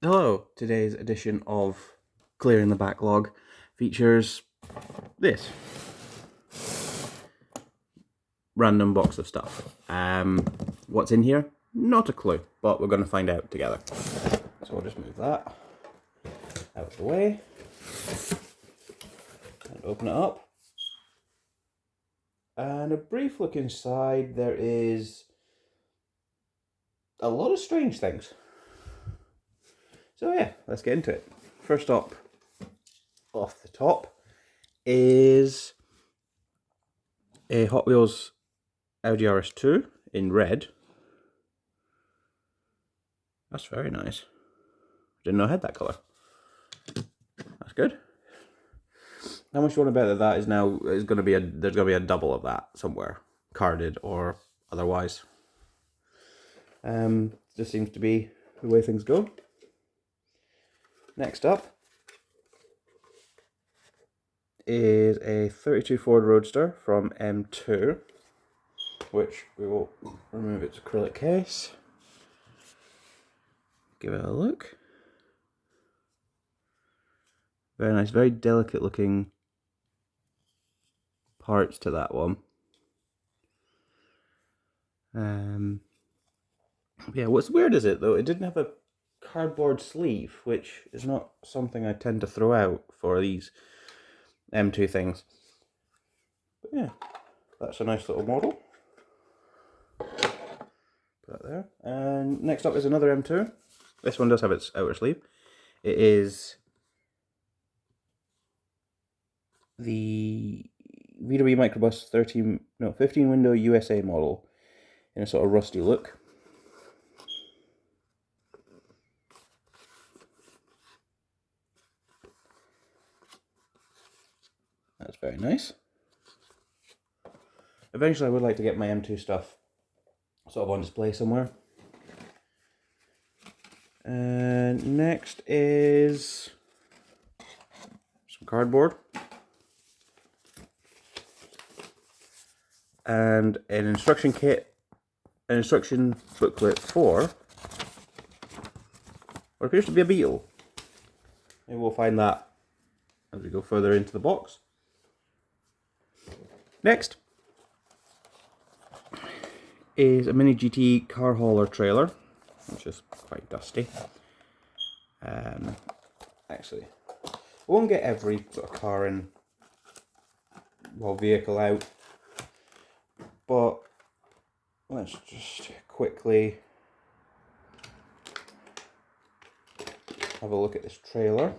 Hello, today's edition of Clearing the Backlog features this random box of stuff. What's in here? Not a clue, but we're going to find out together. So I'll just move that out of the way and open it up. And a brief look inside, there is a lot of strange things. So yeah, let's get into it. First up, off the top, is a Hot Wheels I.J.S 2 in red. That's very nice. Didn't know I had that colour. That's good. How much do you want to bet that is now there's going to be a double of that somewhere, carded or otherwise. Just seems to be the way things go. Next up is a 32 Ford Roadster from M2, which we will remove its acrylic case. Give it a look. Very nice, very delicate looking parts to that one. Yeah, what's weird is it though, it didn't have a cardboard sleeve, which is not something I tend to throw out for these M2 things. But yeah, that's a nice little model. Put that there. And next up is another M2. This one does have its outer sleeve. It is the VW Microbus 15 window USA model in a sort of rusty look. That's very nice. Eventually I would like to get my M2 stuff sort of on display somewhere. And next is some cardboard and an instruction kit, an instruction booklet for what appears to be a Beetle. Maybe we'll find that as we go further into the box. Next is a Mini GT car hauler trailer, which is quite dusty. Actually, we won't get every sort of car and vehicle out, but let's just quickly have a look at this trailer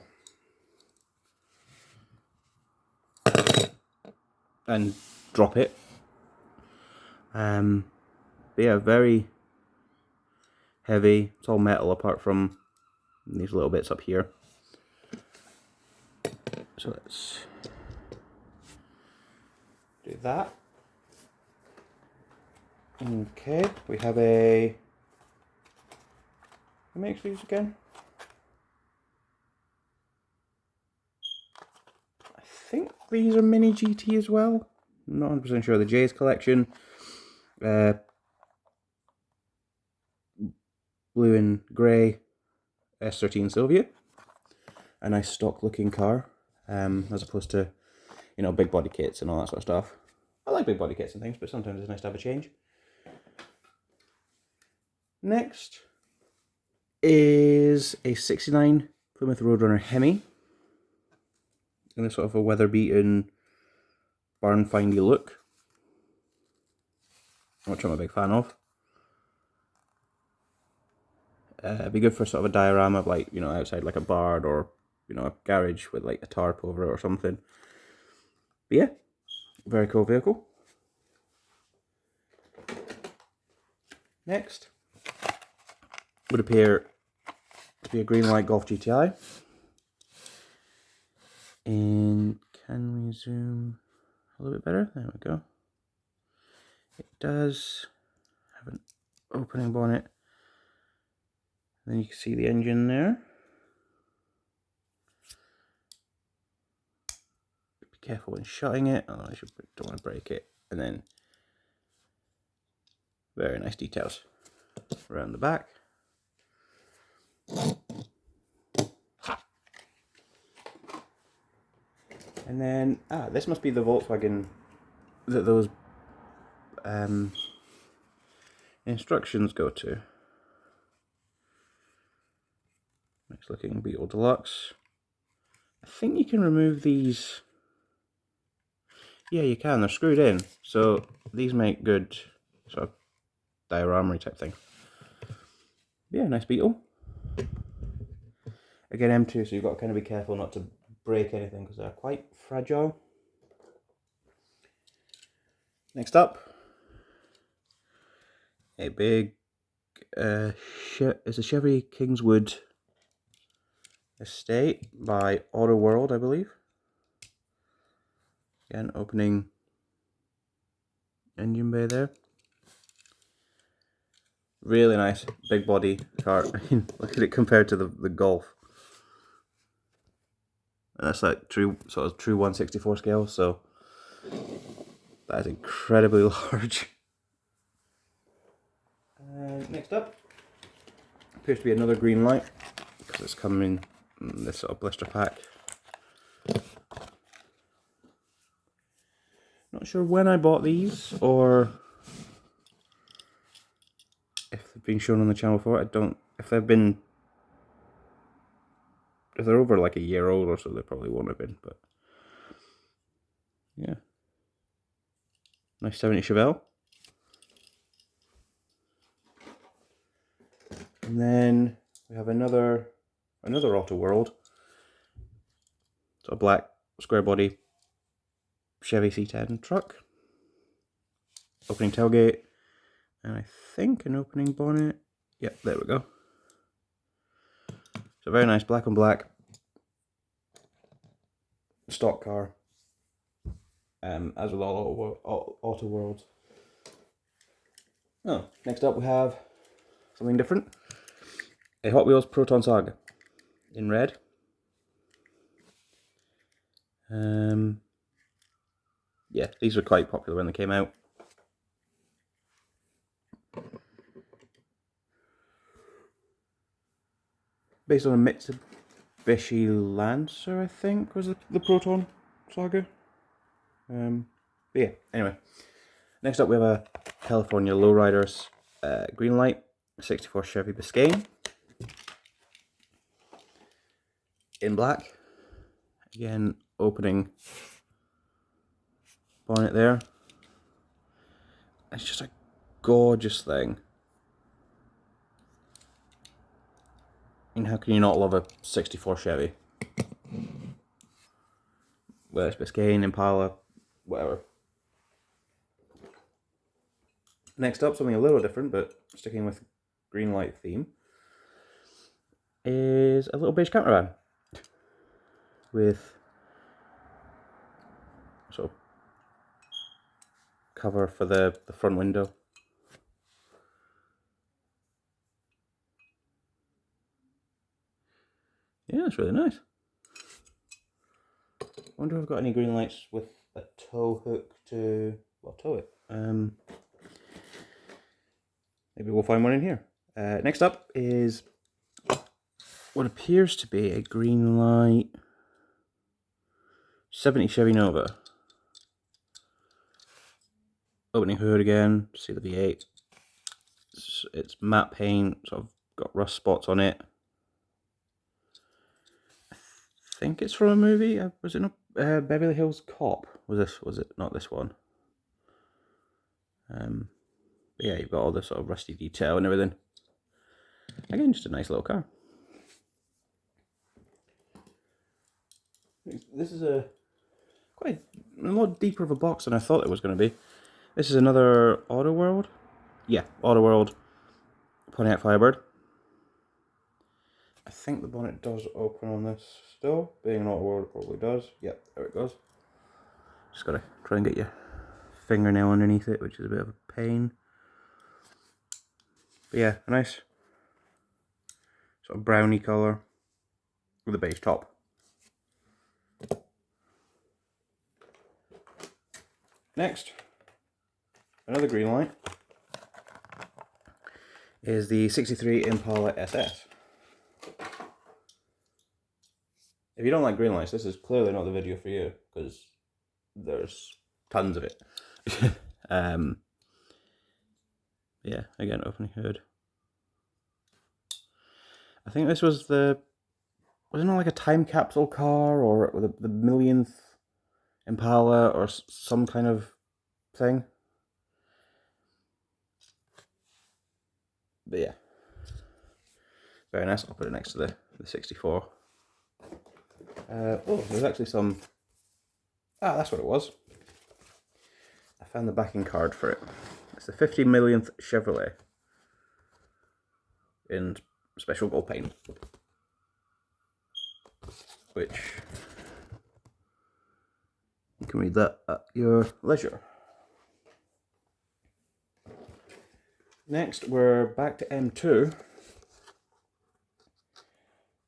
and drop it. But yeah, very heavy. It's all metal apart from these little bits up here. So let's do that. Okay, we have who makes these again? I think these are Mini GT as well. I'm not 100% sure. The I.J.S collection. Blue and grey S13 Sylvia. A nice stock looking car, as opposed to, big body kits and all that sort of stuff. I like big body kits and things, but sometimes it's nice to have a change. Next is a 69 Plymouth Roadrunner Hemi in a sort of a weather-beaten, barn-findy look, which I'm a big fan of. It'd be good for sort of a diorama of outside like a barn or, a garage with like a tarp over it or something. But yeah, very cool vehicle. Next would appear to be a Greenlight Golf GTI. And can we zoom a little bit better? There we go. It does have an opening bonnet. Then you can see the engine there. Be careful when shutting it. Oh, I don't want to break it. And then very nice details around the back. And then, this must be the Volkswagen that those instructions go to. Nice looking Beetle Deluxe. I think you can remove these. Yeah, you can. They're screwed in. So these make good sort of dioramery type thing. Yeah, nice Beetle. Again, M2, so you've got to kind of be careful not to break anything because they're quite fragile. Next up, a big is a Chevy Kingswood Estate by Auto World, I believe. Again, opening engine bay there. Really nice big body car. I mean, look at it compared to the Golf. And that's like true 1/64 scale, so that is incredibly large. Next up appears to be another Greenlight because it's coming in this sort of blister pack. Not sure when I bought these or if they've been shown on the channel before. If they're over like a year old or so, they probably won't have been, but yeah. Nice 70 Chevelle. And then we have another Auto World. It's a black square body Chevy C10 truck. Opening tailgate. And I think an opening bonnet. Yep, there we go. So very nice black on black stock car. As with all Auto Worlds. Oh, next up we have something different. A Hot Wheels Proton Saga in red. Yeah, these were quite popular when they came out. Based on a Mitsubishi Lancer, I think, was the Proton Saga. But yeah, anyway. Next up we have a California Lowriders Greenlight 64 Chevy Biscayne. In black. Again, opening bonnet there. It's just a gorgeous thing. And how can you not love a 64 Chevy? Whether it's Biscayne, Impala, whatever. Next up, something a little different, but sticking with Greenlight theme, is a little beige camper van with sort of cover for the front window. Yeah, it's really nice. I wonder if I've got any Greenlights with a tow hook to tow it. Maybe we'll find one in here. Next up is what appears to be a Greenlight 70 Chevy Nova. Opening hood again, see the V8. It's matte paint, sort of got rust spots on it. I think it's from a movie. Was it not Beverly Hills Cop? Was it not this one? But yeah, you've got all this sort of rusty detail and everything. Again, just a nice little car. This is a lot deeper of a box than I thought it was going to be. This is another Auto World. Yeah, Auto World Pontiac Firebird. I think the bonnet does open on this still. Being an Auto World, it probably does. Yep, there it goes. Just gotta try and get your fingernail underneath it, which is a bit of a pain. But yeah, a nice sort of brownie colour with a beige top. Next, another Greenlight is the 63 Impala SS. if you don't like green lights, this is clearly not the video for you, because there's tons of it. Yeah, again, opening hood. I think this was wasn't it like a time capsule car, or the millionth Impala, or some kind of thing? But yeah, very nice. I'll put it next to the 64. Oh, there's actually some... Ah, that's what it was. I found the backing card for it. It's the 50 millionth Chevrolet in special gold paint, which you can read that at your leisure. Next, we're back to M2,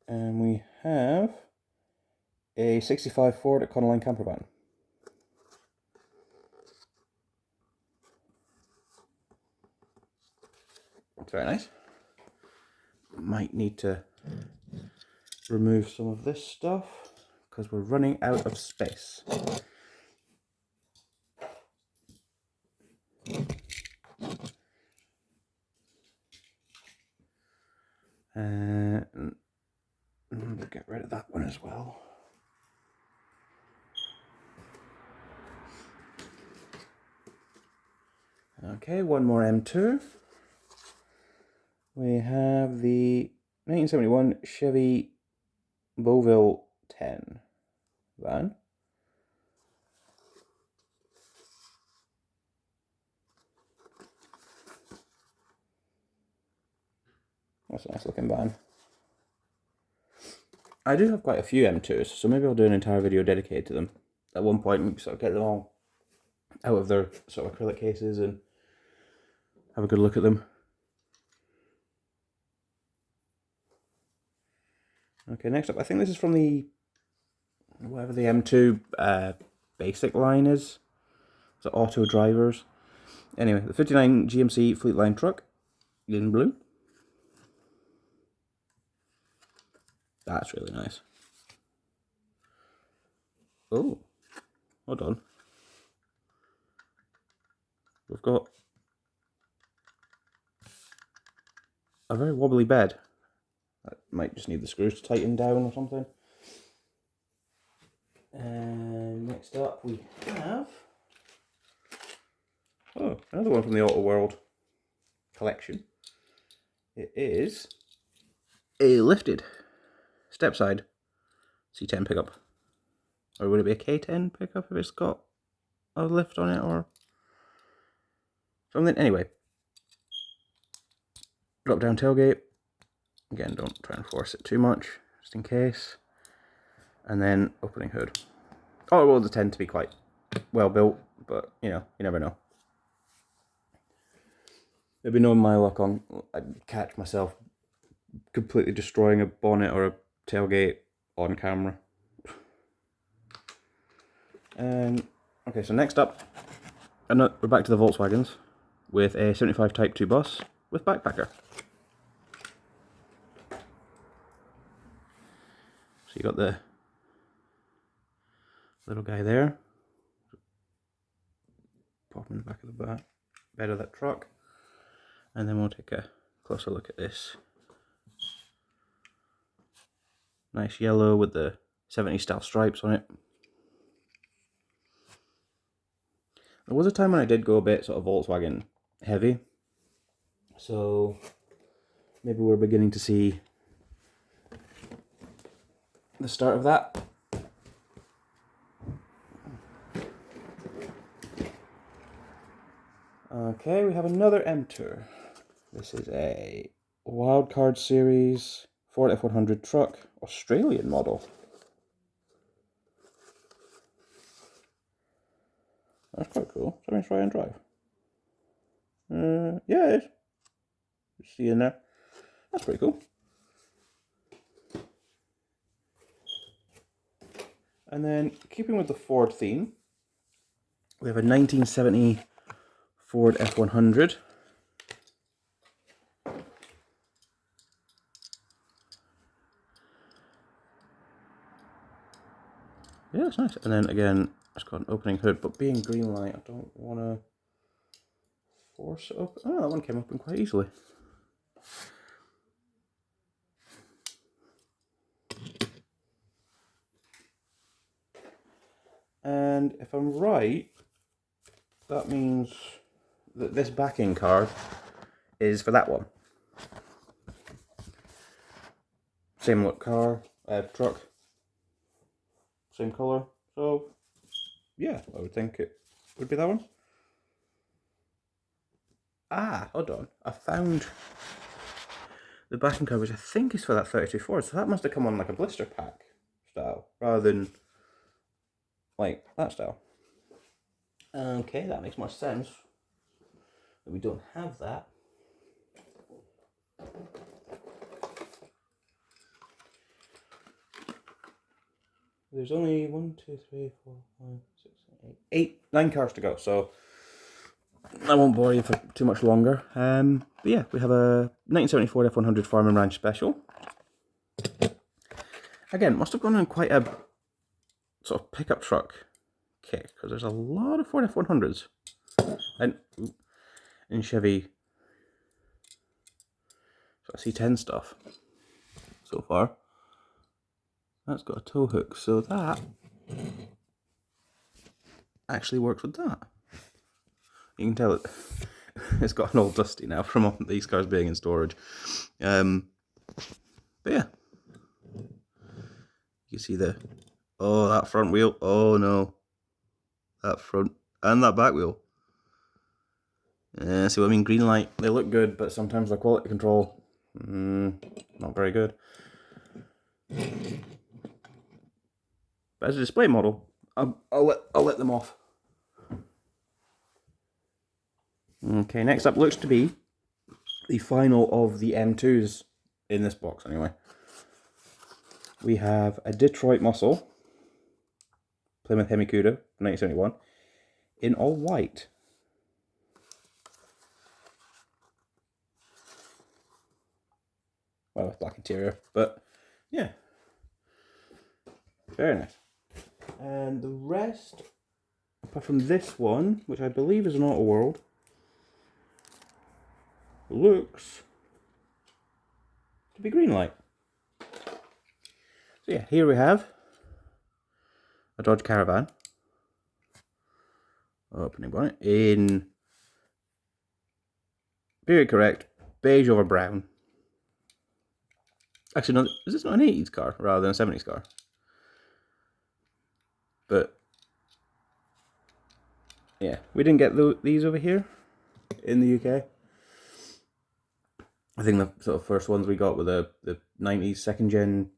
and we have a 65 Ford Econoline camper van. It's very nice. Might need to remove some of this stuff because we're running out of space. Get rid of that one as well. Okay, one more M2. We have the 1971 Chevy Beauville 10 van. That's a nice looking van. I do have quite a few M2s, so maybe I'll do an entire video dedicated to them. At one point, maybe sort of get them all out of their sort of acrylic cases and have a good look at them. Okay, next up, I think this is from the, whatever the M2 basic line is. So auto drivers. Anyway, the 59 GMC Fleetline truck in blue. That's really nice. Oh, hold on. We've got a very wobbly bed. That might just need the screws to tighten down or something. And next up we have... Oh, another one from the Auto World collection. It is a lifted stepside C10 pickup. Or would it be a K10 pickup if it's got a lift on it or something? Anyway. Drop down tailgate. Again, don't try and force it too much, just in case. And then opening hood. Oh, well, they tend to be quite well built, but you know, you never know. Maybe knowing my luck, I'd catch myself completely destroying a bonnet or a tailgate on camera. Okay, so next up, we're back to the Volkswagens with a 75 Type 2 bus with backpacker. So you got the little guy there. Pop him in the back of the bed of that truck. And then we'll take a closer look at this. Nice yellow with the 70s style stripes on it. There was a time when I did go a bit sort of Volkswagen heavy. So maybe we're beginning to see the start of that. Okay, we have another M2. This is a Wildcard Series Ford F100 truck, Australian model. That's quite cool. Something to try and drive. Yeah, it is. See in there. That's pretty cool. And then, keeping with the Ford theme, we have a 1970 Ford F100. Yeah, it's nice. And then again, it's got an opening hood, but being greenlight, I don't want to force it open. Oh, that one came open quite easily. And if I'm right, that means that this backing card is for that one. Same look car, truck, same colour. So, yeah, I would think it would be that one. Ah, hold on. I found the backing card, which I think is for that 32 Ford. So that must have come on like a blister pack style, rather than like that style. Okay, that makes more sense. But we don't have that. There's only 1, 2, 3, 4, 5, 6, 7, 8, 9 cars to go, so I won't bore you for too much longer. But yeah, we have a 1974 F100 Farm and Ranch Special. Again, must have gone in quite a sort of pickup truck kit, because there's a lot of Ford F100s and Chevy sort of C10 stuff so far. That's got a tow hook, so that actually works with that. You can tell it's gotten all dusty now from these cars being in storage. But yeah, you see that front wheel. Oh no, that front and that back wheel. See what I mean? Green light, they look good, but sometimes the quality control, not very good. But as a display model, I'll let them off. Okay, next up looks to be the final of the M2s in this box anyway. We have a Detroit Muscle, Plymouth Hemi-Cuda, 1971, in all white. Well, with black interior, but yeah, very nice. And the rest, apart from this one, which I believe is an Auto World, looks to be green light. So yeah, here we have a Dodge Caravan, opening bonnet, in period correct, beige over brown. Actually, no, is this not an 80s car rather than a 70s car? But yeah, we didn't get these over here in the UK. I think the sort of first ones we got were the 90s second gen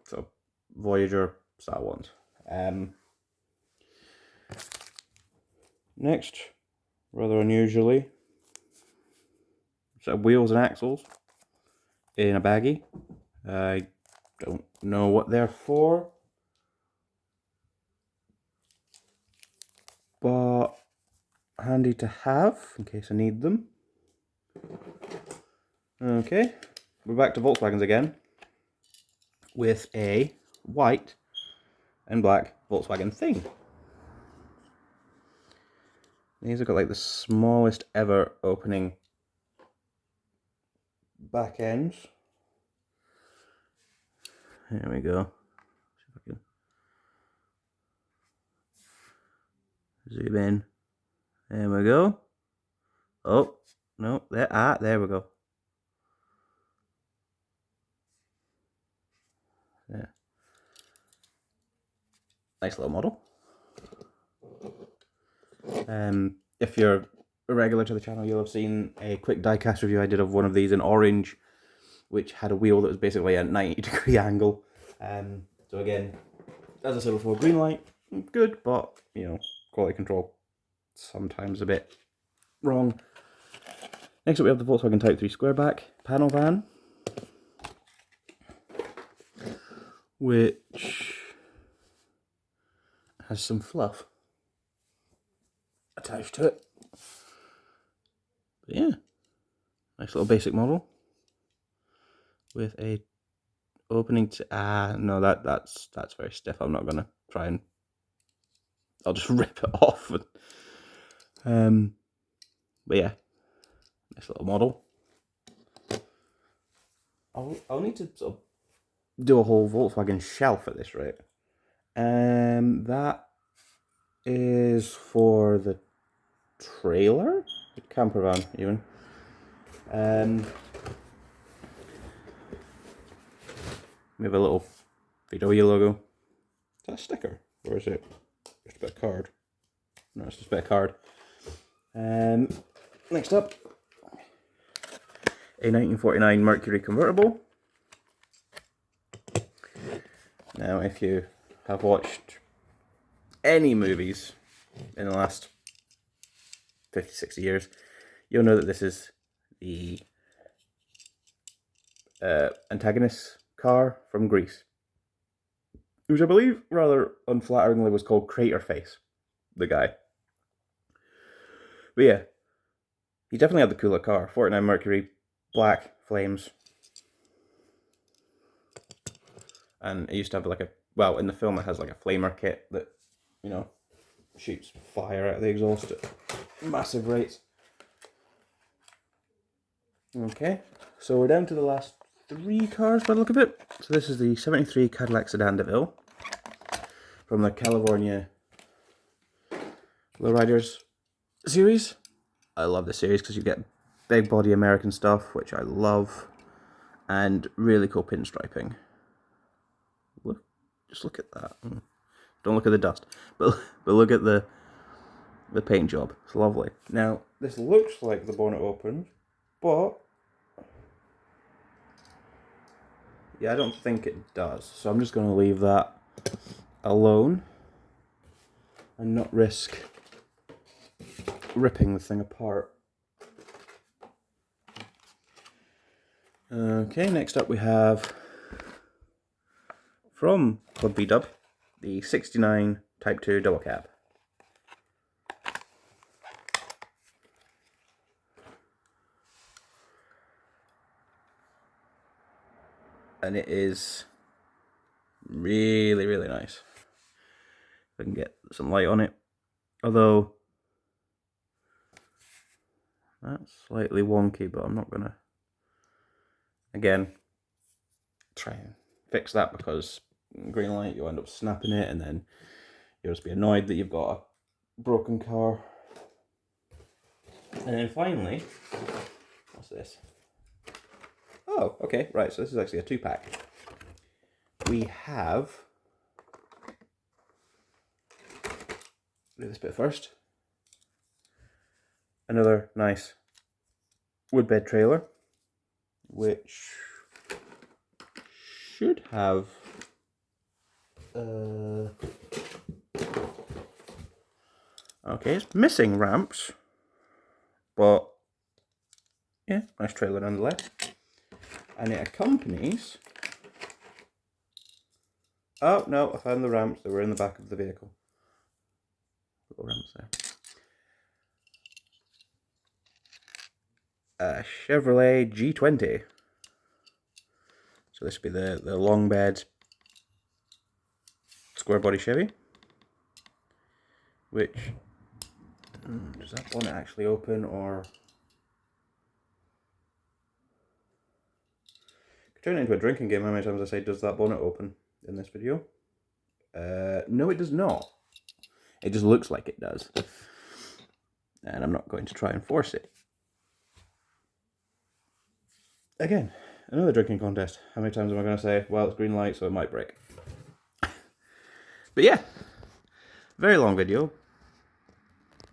sort of Voyager style ones. Next, rather unusually, set of wheels and axles in a baggie. I don't know what they're for, but handy to have in case I need them. Okay, we're back to Volkswagens again with a white and black Volkswagen Thing. These have got like the smallest ever opening back ends. There we go. See if I can zoom in. There we go. Oh, no, there we go. Yeah. Nice little model. If you're a regular to the channel, you'll have seen a quick diecast review I did of one of these in orange, which had a wheel that was basically a 90-degree angle. So again, as I said before, green light, good, but you know, quality control sometimes a bit wrong. Next up we have the Volkswagen Type 3 Squareback panel van, which has some fluff attached to it. But yeah, nice little basic model with a opening to no, that's very stiff. I'm not gonna try and I'll just rip it off. But yeah, nice little model. I'll need to sort of do a whole Volkswagen shelf at this rate. That is for the trailer, the camper van even. We have a little VW logo. Is that a sticker or is it just a bit of card? No, it's just a bit of card. Next up, a 1949 Mercury convertible. Now, if you have watched any movies in the last 50, 60 years, you'll know that this is the antagonist car from Greece, which I believe rather unflatteringly was called Crater Face, the guy. But yeah, he definitely had the cooler car. 49 Mercury, black flames. And it used to have like well, in the film it has like a flamer kit that, you know, shoots fire out of the exhaust at massive rates. Okay, so we're down to the last 3 cars by the look of it. So this is the 73 Cadillac Sedan DeVille from the California Lowriders series. I love this series because you get big body American stuff, which I love, and really cool pinstriping. Look, just look at that. Don't look at the dust, but look at the paint job. It's lovely. Now, this looks like the bonnet opens, but yeah, I don't think it does. So I'm just going to leave that alone and not risk ripping the thing apart. Okay, next up we have from Club B-Dub, the 69 Type 2 double cab. And it is really, really nice. If I can get some light on it. Although that's slightly wonky, but I'm not gonna, again, try and fix that, because green light, you'll end up snapping it and then you'll just be annoyed that you've got a broken car. And then finally, what's this? Oh, okay, right, so this is actually a 2-pack. We have, do this bit first. Another nice wood bed trailer, which should have okay, it's missing ramps, but yeah, nice trailer nonetheless. And it accompanies, oh no, I found the ramps that were in the back of the vehicle. Little ramps there. A Chevrolet G20. So this would be the long bed square body Chevy, which, does that bonnet actually open, or could turn it into a drinking game how many times I say does that bonnet open in this video. No, it does not. It just looks like it does, and I'm not going to try and force it. Again, another drinking contest. How many times am I going to say, well, it's green light, so it might break? But yeah, very long video,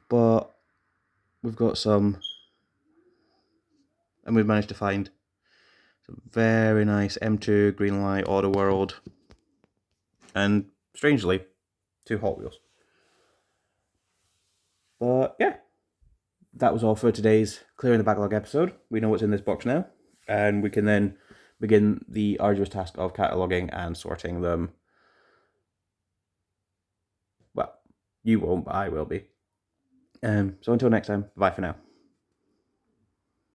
but we've got some, and we've managed to find some very nice M2 green light auto world, and strangely, 2 Hot Wheels. But yeah, that was all for today's Clearing the Backlog episode. We know what's in this box now, and we can then begin the arduous task of cataloguing and sorting them. Well, you won't, but I will be. So until next time, bye for now.